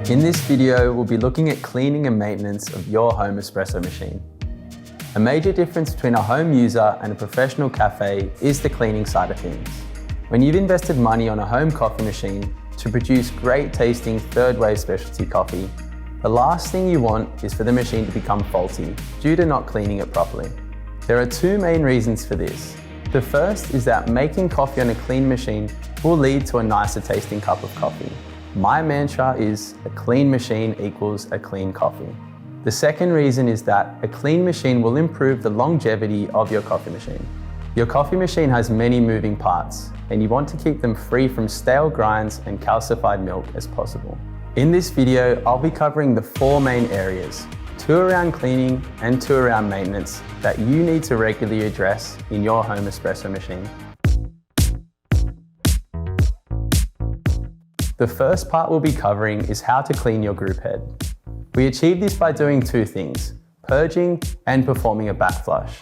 In this video, we'll be looking at cleaning and maintenance of your home espresso machine. A major difference between a home user and a professional cafe is the cleaning side of things. When you've invested money on a home coffee machine to produce great tasting third wave specialty coffee, the last thing you want is for the machine to become faulty due to not cleaning it properly. There are two main reasons for this. The first is that making coffee on a clean machine will lead to a nicer tasting cup of coffee. My mantra is a clean machine equals a clean coffee. The second reason is that a clean machine will improve the longevity of your coffee machine. Your coffee machine has many moving parts, and you want to keep them free from stale grinds and calcified milk as possible. In this video, I'll be covering the four main areas, two around cleaning and two around maintenance that you need to regularly address in your home espresso machine. The first part we'll be covering is how to clean your group head. We achieve this by doing two things, purging and performing a back flush.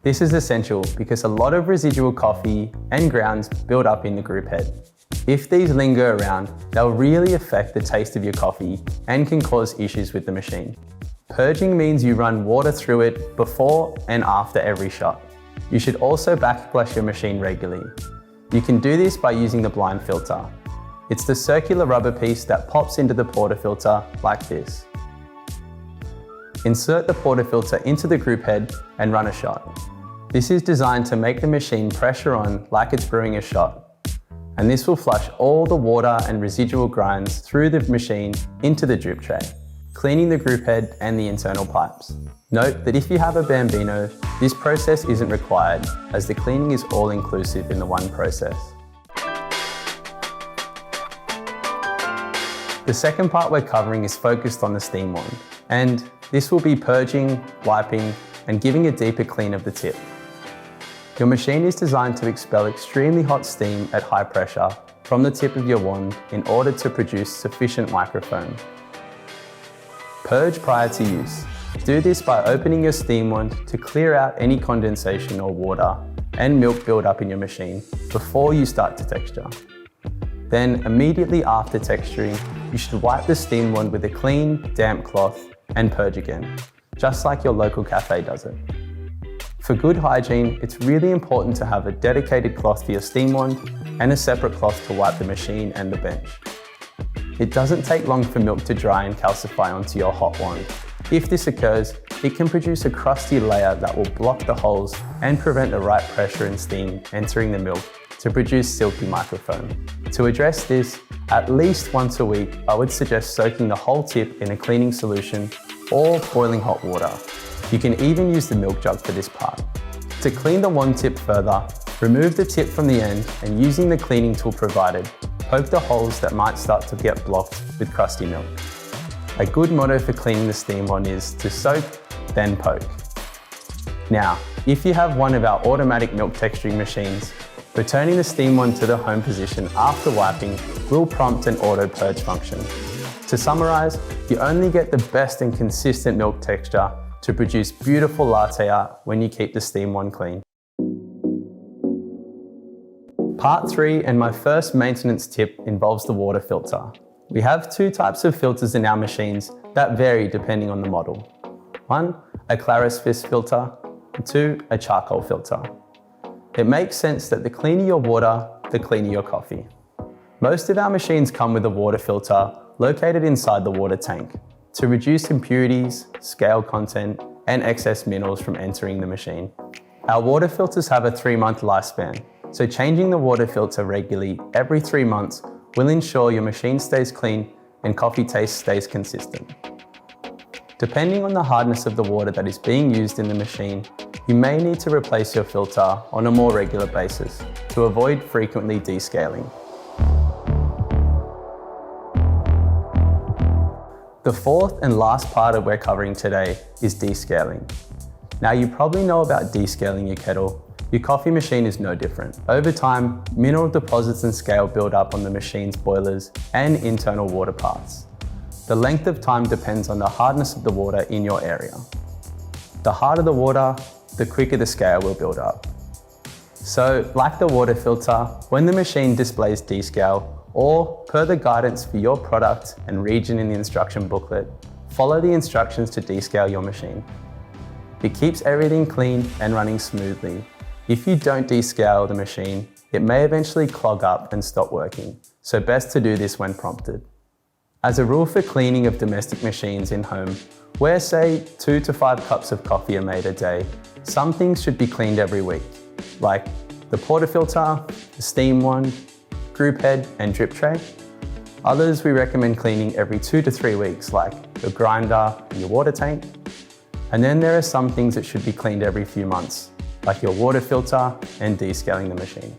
This is essential because a lot of residual coffee and grounds build up in the group head. If these linger around, they'll really affect the taste of your coffee and can cause issues with the machine. Purging means you run water through it before and after every shot. You should also back flush your machine regularly. You can do this by using the blind filter. It's the circular rubber piece that pops into the portafilter like this. Insert the portafilter into the group head and run a shot. This is designed to make the machine pressure on like it's brewing a shot. And this will flush all the water and residual grinds through the machine into the drip tray, cleaning the group head and the internal pipes. Note that if you have a Bambino, this process isn't required as the cleaning is all inclusive in the one process. The second part we're covering is focused on the steam wand, and this will be purging, wiping, and giving a deeper clean of the tip. Your machine is designed to expel extremely hot steam at high pressure from the tip of your wand in order to produce sufficient microfoam. Purge prior to use. Do this by opening your steam wand to clear out any condensation or water and milk buildup in your machine before you start to texture. Then immediately after texturing, you should wipe the steam wand with a clean, damp cloth and purge again, just like your local cafe does it. For good hygiene, it's really important to have a dedicated cloth for your steam wand and a separate cloth to wipe the machine and the bench. It doesn't take long for milk to dry and calcify onto your hot wand. If this occurs, it can produce a crusty layer that will block the holes and prevent the right pressure and steam entering the milk to produce silky microfoam. To address this, at least once a week, I would suggest soaking the whole tip in a cleaning solution or boiling hot water. You can even use the milk jug for this part. To clean the wand tip further, remove the tip from the end and using the cleaning tool provided, poke the holes that might start to get blocked with crusty milk. A good motto for cleaning the steam wand is to soak, then poke. Now, if you have one of our automatic milk texturing machines, returning the steam wand to the home position after wiping will prompt an auto purge function. To summarize, you only get the best and consistent milk texture to produce beautiful latte art when you keep the steam wand clean. Part 3 and my first maintenance tip involves the water filter. We have two types of filters in our machines that vary depending on the model. One, a Clarisfist filter, and two, a charcoal filter. It makes sense that the cleaner your water, the cleaner your coffee. Most of our machines come with a water filter located inside the water tank to reduce impurities, scale content, and excess minerals from entering the machine. Our water filters have a 3-month lifespan, so changing the water filter regularly every 3 months will ensure your machine stays clean and coffee taste stays consistent. Depending on the hardness of the water that is being used in the machine, you may need to replace your filter on a more regular basis to avoid frequently descaling. The fourth and last part that we're covering today is descaling. Now you probably know about descaling your kettle. Your coffee machine is no different. Over time, mineral deposits and scale build up on the machine's boilers and internal water paths. The length of time depends on the hardness of the water in your area. The harder the water, the quicker the scale will build up. So, like the water filter, when the machine displays descale, or per the guidance for your product and region in the instruction booklet, follow the instructions to descale your machine. It keeps everything clean and running smoothly. If you don't descale the machine, it may eventually clog up and stop working, so best to do this when prompted. As a rule for cleaning of domestic machines in home, where say 2 to 5 cups of coffee are made a day, some things should be cleaned every week, like the portafilter, the steam wand, group head and drip tray. Others we recommend cleaning every 2 to 3 weeks, like your grinder and your water tank. And then there are some things that should be cleaned every few months, like your water filter and descaling the machine.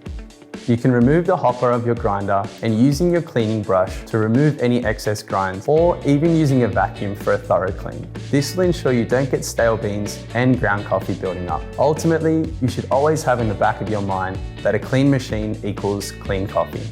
You can remove the hopper of your grinder and using your cleaning brush to remove any excess grinds, or even using a vacuum for a thorough clean. This will ensure you don't get stale beans and ground coffee building up. Ultimately, you should always have in the back of your mind that a clean machine equals clean coffee.